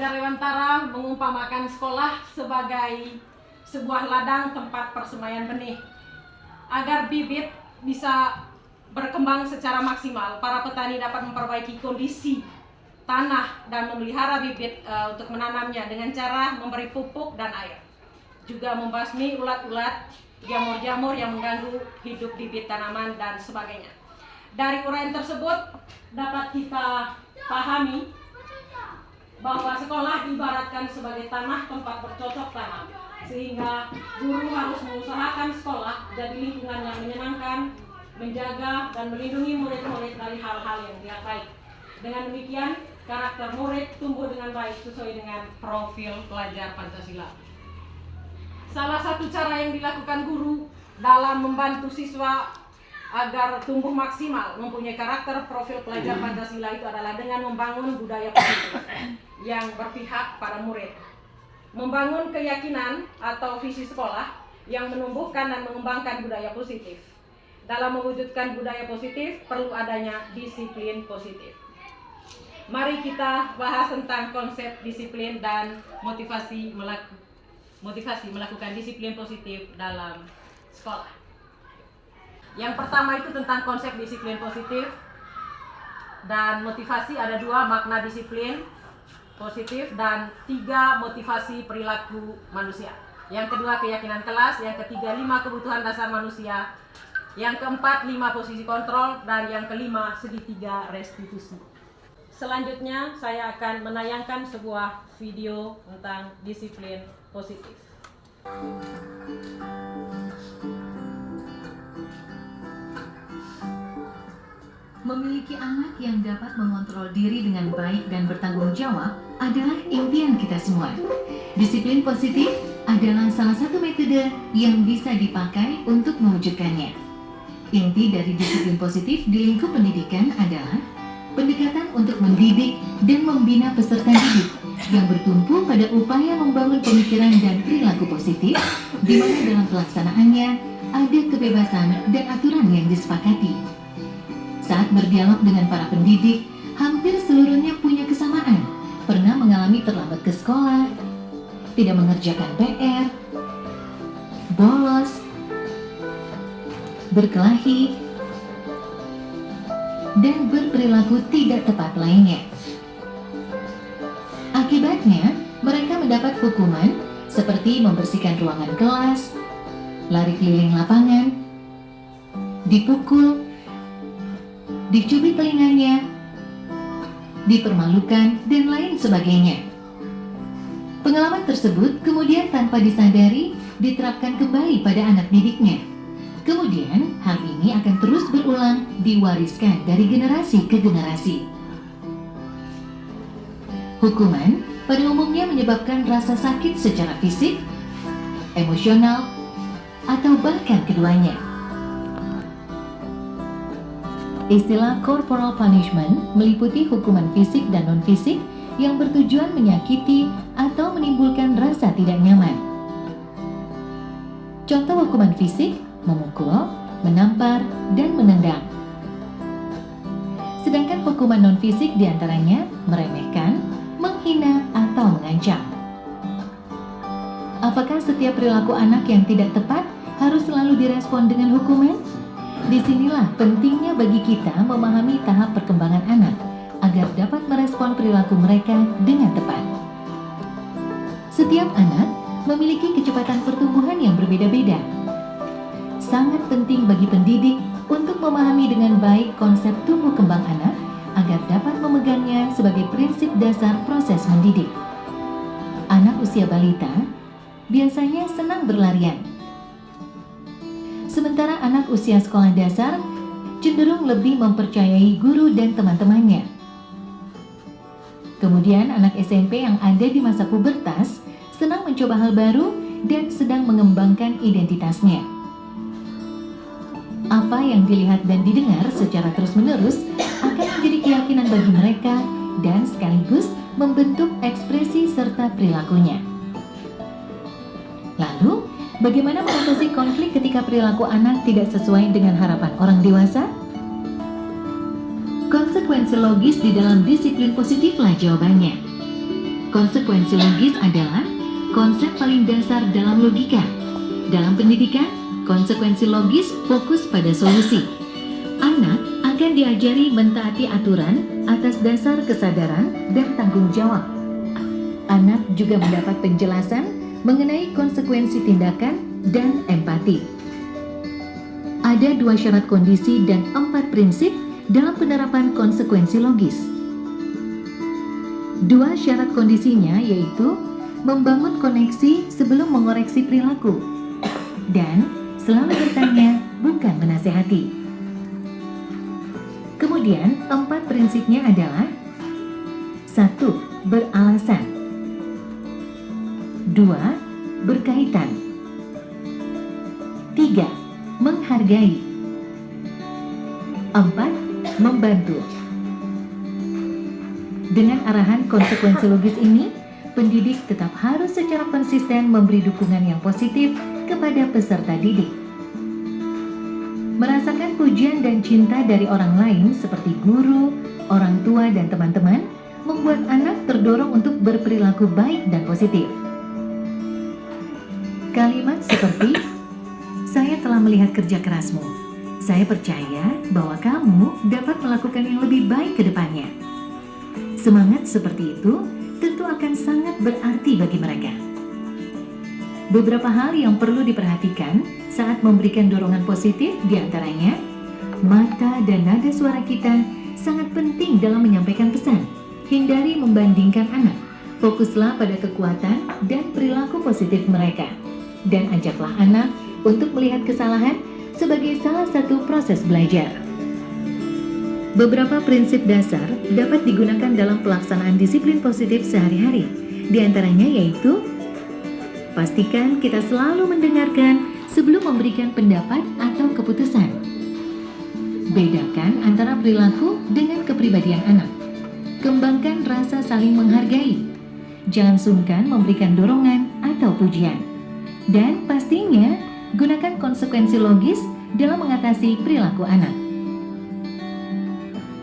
Pelajar Dewantara mengumpamakan sekolah sebagai sebuah ladang tempat persemaian benih. Agar bibit bisa berkembang secara maksimal, para petani dapat memperbaiki kondisi tanah dan memelihara bibit untuk menanamnya dengan cara memberi pupuk dan air. Juga membasmi ulat-ulat, jamur-jamur yang mengganggu hidup bibit tanaman dan sebagainya. Dari uraian tersebut dapat kita pahami bahwa sekolah diibaratkan sebagai tanah tempat bercocok tanam, sehingga guru harus mengusahakan sekolah jadi lingkungan yang menyenangkan, menjaga dan melindungi murid-murid dari hal-hal yang tidak baik. Dengan demikian, karakter murid tumbuh dengan baik sesuai dengan profil pelajar Pancasila. Salah satu cara yang dilakukan guru dalam membantu siswa agar tumbuh maksimal mempunyai karakter profil pelajar Pancasila itu adalah dengan membangun budaya positif yang berpihak pada murid. Membangun keyakinan atau visi sekolah yang menumbuhkan dan mengembangkan budaya positif. Dalam mewujudkan budaya positif perlu adanya disiplin positif. Mari kita bahas tentang konsep disiplin dan motivasi melakukan disiplin positif dalam sekolah. Yang pertama itu tentang konsep disiplin positif dan motivasi. Ada 2 makna disiplin positif dan 3 motivasi perilaku manusia. Yang kedua keyakinan kelas, yang ketiga 5 kebutuhan dasar manusia, yang keempat 5 posisi kontrol, dan yang kelima segitiga restitusi. Selanjutnya saya akan menayangkan sebuah video tentang disiplin positif. Memiliki anak yang dapat mengontrol diri dengan baik dan bertanggung jawab adalah impian kita semua. Disiplin positif adalah salah satu metode yang bisa dipakai untuk mewujudkannya. Inti dari disiplin positif di lingkup pendidikan adalah pendekatan untuk mendidik dan membina peserta didik yang bertumpu pada upaya membangun pemikiran dan perilaku positif, di mana dalam pelaksanaannya ada kebebasan dan aturan yang disepakati. Saat berdialog dengan para pendidik, hampir seluruhnya punya kesamaan. Pernah mengalami terlambat ke sekolah, tidak mengerjakan PR, bolos, berkelahi, dan berperilaku tidak tepat lainnya. Akibatnya, mereka mendapat hukuman seperti membersihkan ruangan kelas, lari keliling lapangan, dipukul, dicubit telinganya, dipermalukan, dan lain sebagainya. Pengalaman tersebut kemudian tanpa disadari diterapkan kembali pada anak didiknya. Kemudian hal ini akan terus berulang, diwariskan dari generasi ke generasi. Hukuman pada umumnya menyebabkan rasa sakit secara fisik, emosional, atau bahkan keduanya. Istilah corporal punishment meliputi hukuman fisik dan non-fisik yang bertujuan menyakiti atau menimbulkan rasa tidak nyaman. Contoh hukuman fisik: memukul, menampar, dan menendang. Sedangkan hukuman non-fisik diantaranya meremehkan, menghina, atau mengancam. Apakah setiap perilaku anak yang tidak tepat harus selalu direspon dengan hukuman? Disinilah pentingnya bagi kita memahami tahap perkembangan anak agar dapat merespon perilaku mereka dengan tepat. Setiap anak memiliki kecepatan pertumbuhan yang berbeda-beda. Sangat penting bagi pendidik untuk memahami dengan baik konsep tumbuh kembang anak agar dapat memegangnya sebagai prinsip dasar proses mendidik. Anak usia balita biasanya senang berlarian. Sementara anak usia sekolah dasar cenderung lebih mempercayai guru dan teman-temannya. Kemudian anak SMP yang ada di masa pubertas senang mencoba hal baru dan sedang mengembangkan identitasnya. Apa yang dilihat dan didengar secara terus-menerus akan menjadi keyakinan bagi mereka dan sekaligus membentuk ekspresi serta perilakunya. Lalu, bagaimana mengatasi konflik ketika perilaku anak tidak sesuai dengan harapan orang dewasa? Konsekuensi logis di dalam disiplin positiflah jawabannya. Konsekuensi logis adalah konsep paling dasar dalam logika. Dalam pendidikan, konsekuensi logis fokus pada solusi. Anak akan diajari mentaati aturan atas dasar kesadaran dan tanggung jawab. Anak juga mendapat penjelasan mengenai konsekuensi tindakan dan empati. Ada 2 syarat kondisi dan 4 prinsip dalam penerapan konsekuensi logis. 2 syarat kondisinya yaitu membangun koneksi sebelum mengoreksi perilaku dan selalu bertanya, bukan menasehati. Kemudian 4 prinsipnya adalah 1. Beralasan, 2. Berkaitan, 3. Menghargai, 4. Membantu. Dengan arahan konsekuensi logis ini, pendidik tetap harus secara konsisten memberi dukungan yang positif kepada peserta didik. Merasakan pujian dan cinta dari orang lain seperti guru, orang tua, dan teman-teman membuat anak terdorong untuk berperilaku baik dan positif. Kalimat seperti, "Saya telah melihat kerja kerasmu. Saya percaya bahwa kamu dapat melakukan yang lebih baik ke depannya." Semangat seperti itu tentu akan sangat berarti bagi mereka. Beberapa hal yang perlu diperhatikan saat memberikan dorongan positif diantaranya, mata dan nada suara kita sangat penting dalam menyampaikan pesan. Hindari membandingkan anak. Fokuslah pada kekuatan dan perilaku positif mereka. Dan ajaklah anak untuk melihat kesalahan sebagai salah satu proses belajar. Beberapa prinsip dasar dapat digunakan dalam pelaksanaan disiplin positif sehari-hari. Di antaranya yaitu, pastikan kita selalu mendengarkan sebelum memberikan pendapat atau keputusan. Bedakan antara perilaku dengan kepribadian anak. Kembangkan rasa saling menghargai. Jangan sungkan memberikan dorongan atau pujian. Dan pastinya, gunakan konsekuensi logis dalam mengatasi perilaku anak.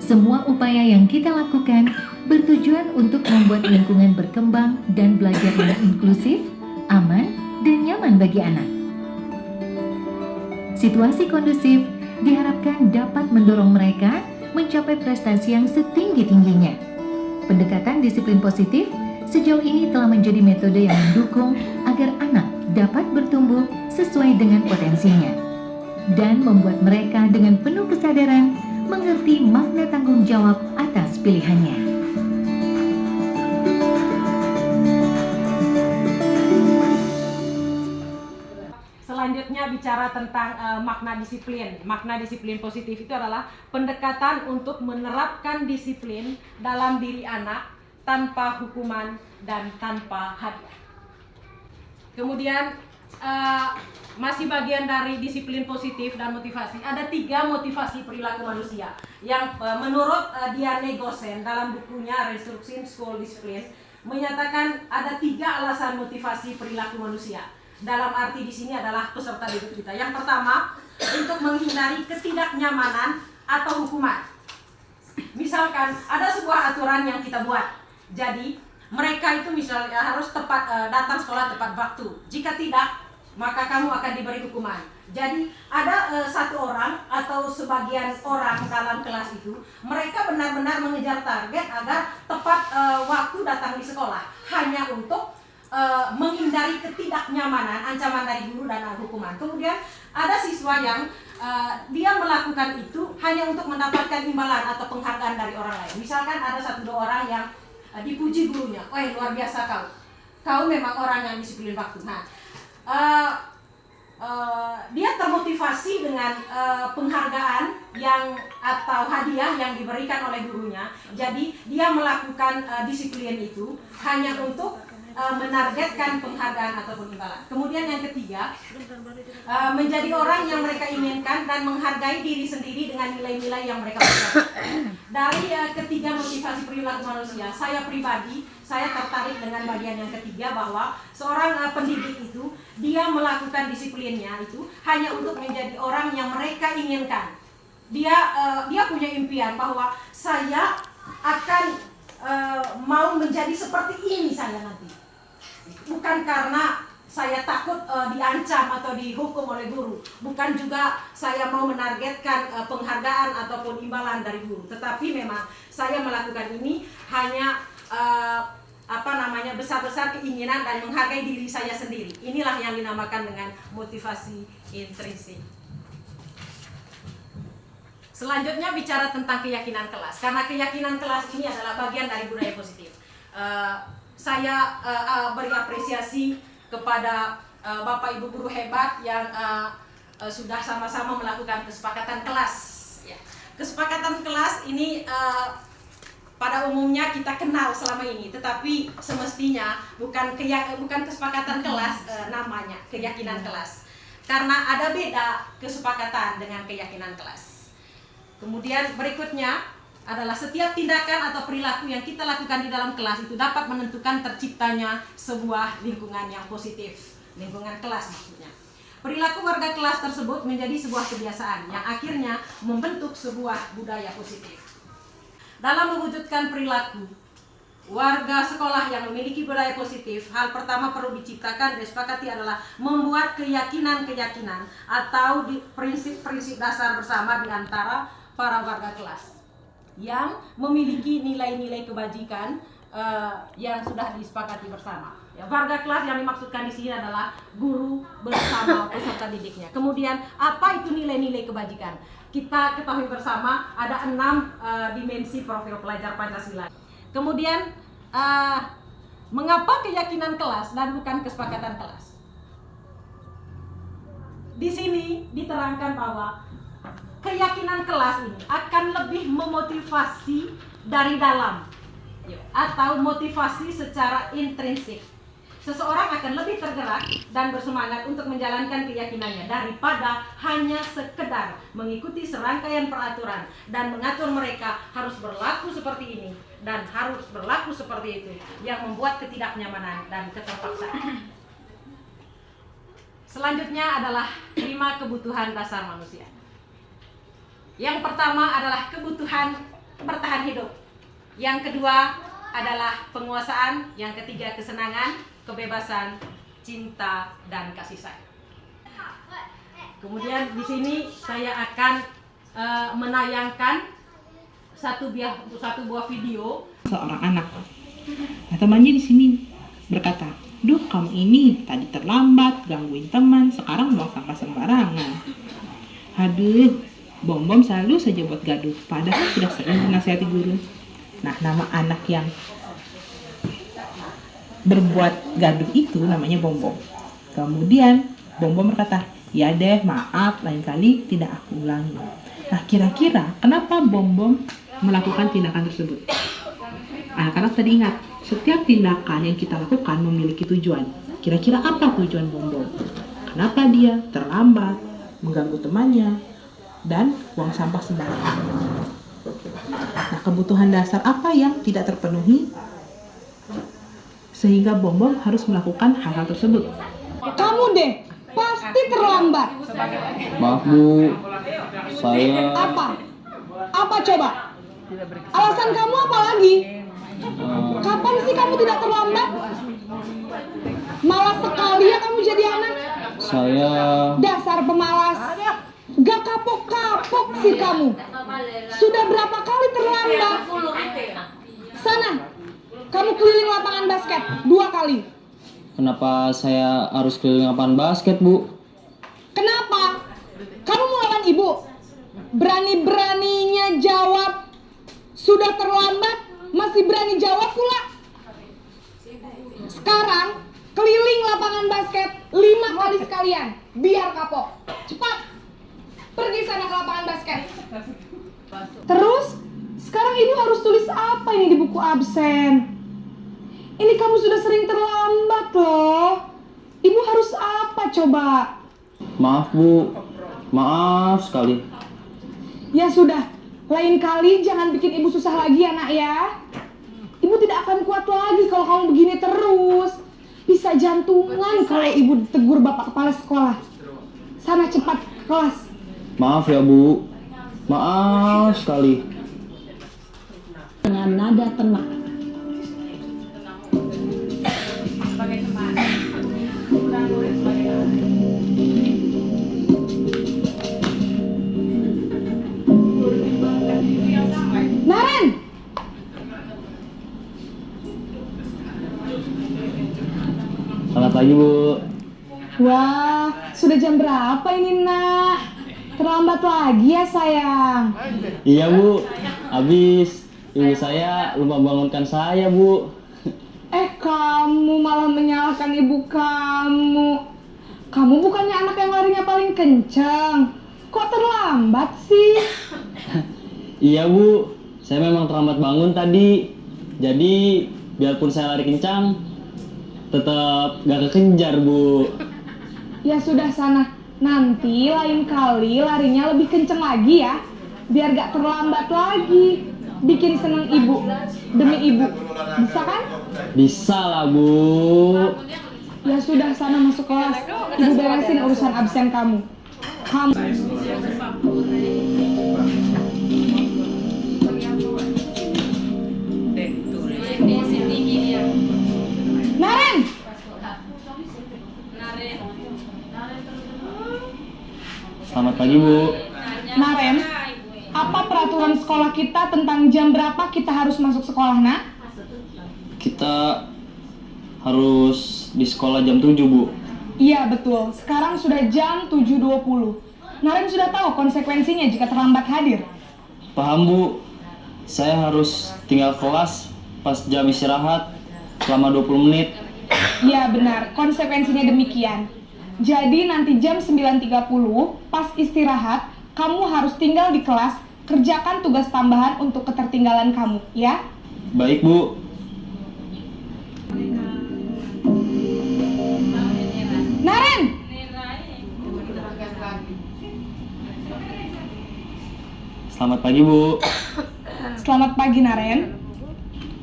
Semua upaya yang kita lakukan bertujuan untuk membuat lingkungan berkembang dan belajar yang inklusif, aman, dan nyaman bagi anak. Situasi kondusif diharapkan dapat mendorong mereka mencapai prestasi yang setinggi-tingginya. Pendekatan disiplin positif sejauh ini telah menjadi metode yang mendukung agar anak dapat bertumbuh sesuai dengan potensinya dan membuat mereka dengan penuh kesadaran mengerti makna tanggung jawab atas pilihannya. Selanjutnya bicara tentang makna disiplin. Makna disiplin positif itu adalah pendekatan untuk menerapkan disiplin dalam diri anak tanpa hukuman dan tanpa hadiah. Kemudian masih bagian dari disiplin positif dan motivasi. Ada 3 motivasi perilaku manusia yang menurut Diane Gosen dalam bukunya Restructuring School Discipline menyatakan ada 3 alasan motivasi perilaku manusia. Dalam arti di sini adalah peserta didik kita. Yang pertama, untuk menghindari ketidaknyamanan atau hukuman. Misalkan ada sebuah aturan yang kita buat. Jadi mereka itu misalnya harus datang sekolah tepat waktu. Jika tidak, maka kamu akan diberi hukuman. Jadi ada satu orang atau sebagian orang dalam kelas itu, mereka benar-benar mengejar target agar tepat waktu datang di sekolah, hanya untuk menghindari ketidaknyamanan, ancaman dari guru dan hukuman. Kemudian ada siswa yang dia melakukan itu hanya untuk mendapatkan imbalan atau penghargaan dari orang lain. Misalkan ada 1-2 orang yang dipuji gurunya, "Wah, luar biasa kau memang orang yang disiplin waktu." Nah, dia termotivasi dengan penghargaan atau hadiah yang diberikan oleh gurunya. Jadi dia melakukan disiplin itu hanya untuk menargetkan penghargaan ataupun imbalan. Kemudian yang ketiga, menjadi orang yang mereka inginkan dan menghargai diri sendiri dengan nilai-nilai yang mereka punya. Dari ketiga motivasi perilaku manusia, saya pribadi, saya tertarik dengan bagian yang ketiga, bahwa seorang pendidik itu, dia melakukan disiplinnya itu hanya untuk menjadi orang yang mereka inginkan. Dia punya impian bahwa saya akan mau menjadi seperti ini saya nanti. Bukan karena saya takut diancam atau dihukum oleh guru. Bukan juga saya mau menargetkan penghargaan ataupun imbalan dari guru. Tetapi memang saya melakukan ini hanya besar-besar keinginan dan menghargai diri saya sendiri. Inilah yang dinamakan dengan motivasi intrinsik. Selanjutnya bicara tentang keyakinan kelas. Karena keyakinan kelas ini adalah bagian dari budaya positif. Saya beri apresiasi kepada Bapak Ibu guru hebat yang sudah sama-sama melakukan kesepakatan kelas. Kesepakatan kelas ini pada umumnya kita kenal selama ini, tetapi semestinya bukan kesepakatan kelas namanya, keyakinan kelas. Karena ada beda kesepakatan dengan keyakinan kelas. Kemudian berikutnya adalah setiap tindakan atau perilaku yang kita lakukan di dalam kelas itu dapat menentukan terciptanya sebuah lingkungan yang positif, lingkungan kelas maksudnya. Perilaku warga kelas tersebut menjadi sebuah kebiasaan yang akhirnya membentuk sebuah budaya positif. Dalam mewujudkan perilaku warga sekolah yang memiliki budaya positif, hal pertama perlu diciptakan dan disepakati adalah membuat keyakinan-keyakinan atau prinsip-prinsip dasar bersama di antara para warga kelas yang memiliki nilai-nilai kebajikan yang sudah disepakati bersama. Ya, warga kelas yang dimaksudkan di sini adalah guru bersama peserta didiknya. Kemudian apa itu nilai-nilai kebajikan? Kita ketahui bersama ada 6 dimensi profil pelajar Pancasila. Kemudian mengapa keyakinan kelas dan bukan kesepakatan kelas? Di sini diterangkan bahwa keyakinan kelas ini akan lebih memotivasi dari dalam atau motivasi secara intrinsik. Seseorang akan lebih tergerak dan bersemangat untuk menjalankan keyakinannya daripada hanya sekedar mengikuti serangkaian peraturan dan mengatur mereka harus berlaku seperti ini dan harus berlaku seperti itu yang membuat ketidaknyamanan dan keterpaksaan. Selanjutnya adalah 5 kebutuhan dasar manusia. Yang pertama adalah kebutuhan bertahan hidup. Yang kedua adalah penguasaan. Yang ketiga kesenangan, kebebasan, cinta, dan kasih sayang. Kemudian di sini saya akan menayangkan satu buah video seorang anak. Nah, temannya di sini berkata, "Duh, kamu ini tadi terlambat, gangguin teman, sekarang buang sampah sembarangan. Aduh, Bom-bom selalu saja buat gaduh, padahal sudah sering dinasihati guru." Nah, nama anak yang berbuat gaduh itu namanya Bom-bom. Kemudian Bom-bom berkata, "Ya deh, maaf, lain kali tidak aku ulangi." Nah, kira-kira kenapa Bom-bom melakukan tindakan tersebut? Anak-anak tadi ingat, setiap tindakan yang kita lakukan memiliki tujuan. Kira-kira apa tujuan Bom-bom? Kenapa dia terlambat, mengganggu temannya, dan buang sampah sembarangan? Nah, kebutuhan dasar apa yang tidak terpenuhi sehingga Bom-bom harus melakukan hal-hal tersebut? Kamu deh, pasti terlambat. Maaf Bu, saya Apa coba? Alasan kamu apa lagi? Kapan sih kamu tidak terlambat? Malas sekali ya kamu jadi anak. saya Dasar pemalas. Gak kapok-kapok sih kamu. Sudah berapa kali terlambat? Sana, kamu keliling lapangan basket 2 kali. kenapa saya harus keliling lapangan basket Bu? Kenapa? Kamu mau lawan ibu? Berani-beraninya jawab. Sudah terlambat, masih berani jawab pula. Sekarang, keliling lapangan basket 5 kali sekalian. Biar kapok. Cepat. Pergi sana ke lapangan basket. Terus, sekarang ibu harus tulis apa ini di buku absen? Ini kamu sudah sering terlambat loh. Ibu harus apa coba? Maaf Bu, maaf sekali. Ya sudah, lain kali jangan bikin ibu susah lagi ya nak ya. Ibu tidak akan kuat lagi kalau kamu begini terus. Bisa jantungan kalau ibu tegur bapak kepala sekolah. Sana cepat ke kelas. Maaf ya Bu, maaf sekali. Dengan nada tenang, pagi, Bu. Wah, sudah jam berapa ini, Nak? Terlambat lagi ya, sayang. Iya, Bu. Habis ibu saya lupa bangunkan saya, Bu. Kamu malah menyalahkan ibu kamu. Kamu bukannya anak yang larinya paling kencang. Kok terlambat sih? Iya, Bu. Saya memang terlambat bangun tadi. Jadi, biarpun saya lari kencang, tetap gak kekejar, Bu. Ya sudah sana. Nanti lain kali larinya lebih kenceng lagi ya. Biar gak terlambat lagi. Bikin seneng ibu. Demi ibu. Bisa kan? Bisa lah, Bu. Ya sudah sana masuk kelas. Ibu beresin urusan absen kamu. Kamu. Naren! Selamat pagi, Bu. Naren, apa peraturan sekolah kita tentang jam berapa kita harus masuk sekolah, Nak? Kita harus di sekolah jam 7, Bu. Iya, betul. Sekarang sudah jam 7.20. Naren sudah tahu konsekuensinya jika terlambat hadir. Paham, Bu. Saya harus tinggal kelas pas jam istirahat selama 20 menit. Iya, benar. Konsekuensinya demikian. Jadi nanti jam 9.30 pas istirahat, kamu harus tinggal di kelas, kerjakan tugas tambahan untuk ketertinggalan kamu, ya? Baik, Bu. Naren! Selamat pagi, Bu. Selamat pagi, Naren.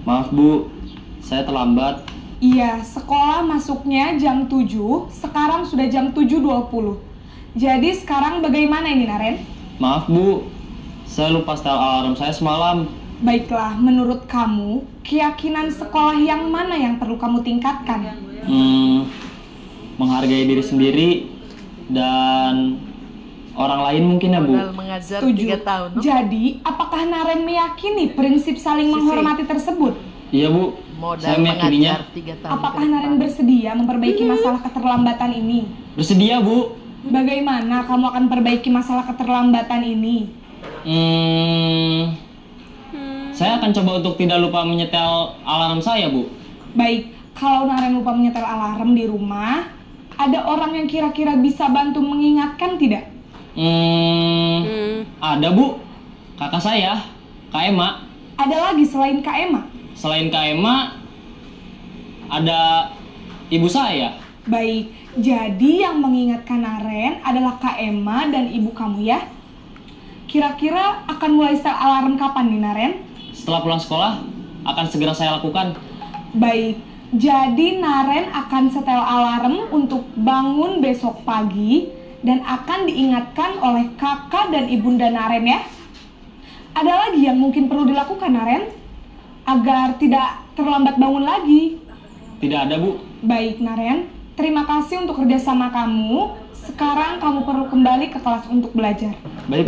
Maaf, Bu. Saya terlambat. Iya, sekolah masuknya jam 7, sekarang sudah jam 7.20. Jadi sekarang bagaimana ini, Naren? Maaf, Bu. Saya lupa setel alarm saya semalam. Baiklah, menurut kamu, keyakinan sekolah yang mana yang perlu kamu tingkatkan? Menghargai diri sendiri dan orang lain mungkin ya, Bu. Mengajar Setuju. 3 tahun. Jadi, apakah Naren meyakini prinsip saling menghormati tersebut? Iya, Bu. Saya meyakininya. 3 tahun. Apakah Naren bersedia memperbaiki masalah keterlambatan ini? Bersedia, Bu. Bagaimana kamu akan perbaiki masalah keterlambatan ini? Saya akan coba untuk tidak lupa menyetel alarm saya, Bu. Baik, kalau Naren lupa menyetel alarm di rumah, ada orang yang kira-kira bisa bantu mengingatkan tidak? Ada, Bu. Kakak saya, Kak Ema. Ada lagi selain Kak Emma? Selain Kak Ema, ada ibu saya. Baik, jadi yang mengingatkan Naren adalah Kak Emma dan ibu kamu ya? Kira-kira akan mulai setel alarm kapan nih, Naren? Setelah pulang sekolah, akan segera saya lakukan. Baik, jadi Naren akan setel alarm untuk bangun besok pagi dan akan diingatkan oleh kakak dan ibunda Naren ya. Ada lagi yang mungkin perlu dilakukan, Naren? Agar tidak terlambat bangun lagi. Tidak ada, Bu. Baik, Naren. Terima kasih untuk kerjasama kamu. Sekarang kamu perlu kembali ke kelas untuk belajar. Baik.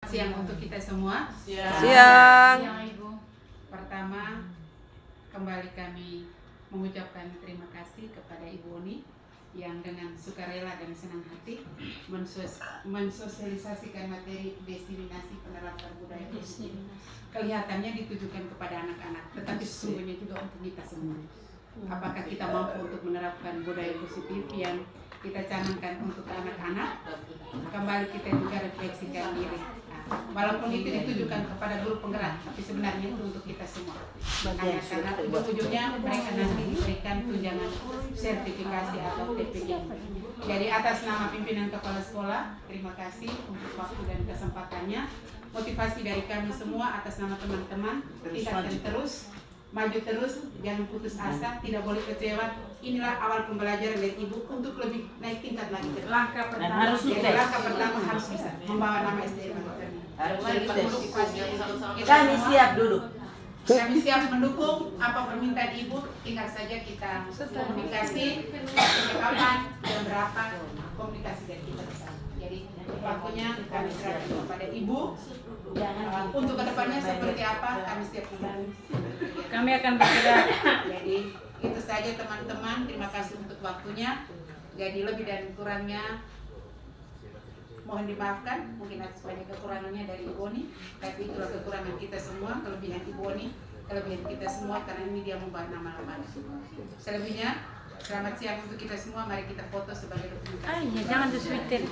Siang untuk kita semua. Siang. Ibu. Pertama, kembali kami mengucapkan terima kasih kepada Ibu Oni yang dengan sukarela dan senang hati mensosialisasikan materi diseminasi penerapan budaya positif. Kelihatannya ditujukan kepada anak-anak, tetapi sesungguhnya juga untuk kita semua. Apakah kita mampu untuk menerapkan budaya positif yang kita canangkan untuk anak-anak? Kembali kita juga refleksikan diri. Walaupun itu ditujukan kepada guru penggerak, tapi sebenarnya itu untuk kita semua. Karena ujung-ujungnya mereka nanti diberikan tunjangan sertifikasi atau TPI. Jadi atas nama pimpinan kepala sekolah, terima kasih untuk waktu dan kesempatannya. Motivasi dari kami semua atas nama teman-teman, tingkatkan terus, maju terus, jangan putus asa, tidak boleh kecewa. Inilah awal pembelajaran dari Ibu untuk lebih naik tingkat lagi. Langkah pertama harus sukses. Langkah pertama harus bisa membawa nama SDM kami. Kami siap duduk. Kami siap mendukung apa permintaan Ibu, tinggal saja kita komunikasi kapan, jam berapa, komunikasi dari kita bersama. Jadi waktunya kami serahkan kepada Ibu. Untuk kedepannya seperti apa kami siap mendukung. Kami akan bergerak. Jadi itu saja teman-teman, terima kasih untuk waktunya. Jadi lebih dan kurangnya mohon dimaafkan, mungkin atas banyak kekurangannya dari Ibu Oni, tapi itulah kekurangan kita semua, kelebihan Ibu Oni, kelebihan kita semua, karena ini dia membawa nama lembaga. Selebihnya, selamat siang untuk kita semua, mari kita foto sebagai dokumentasi. Jangan disuitin.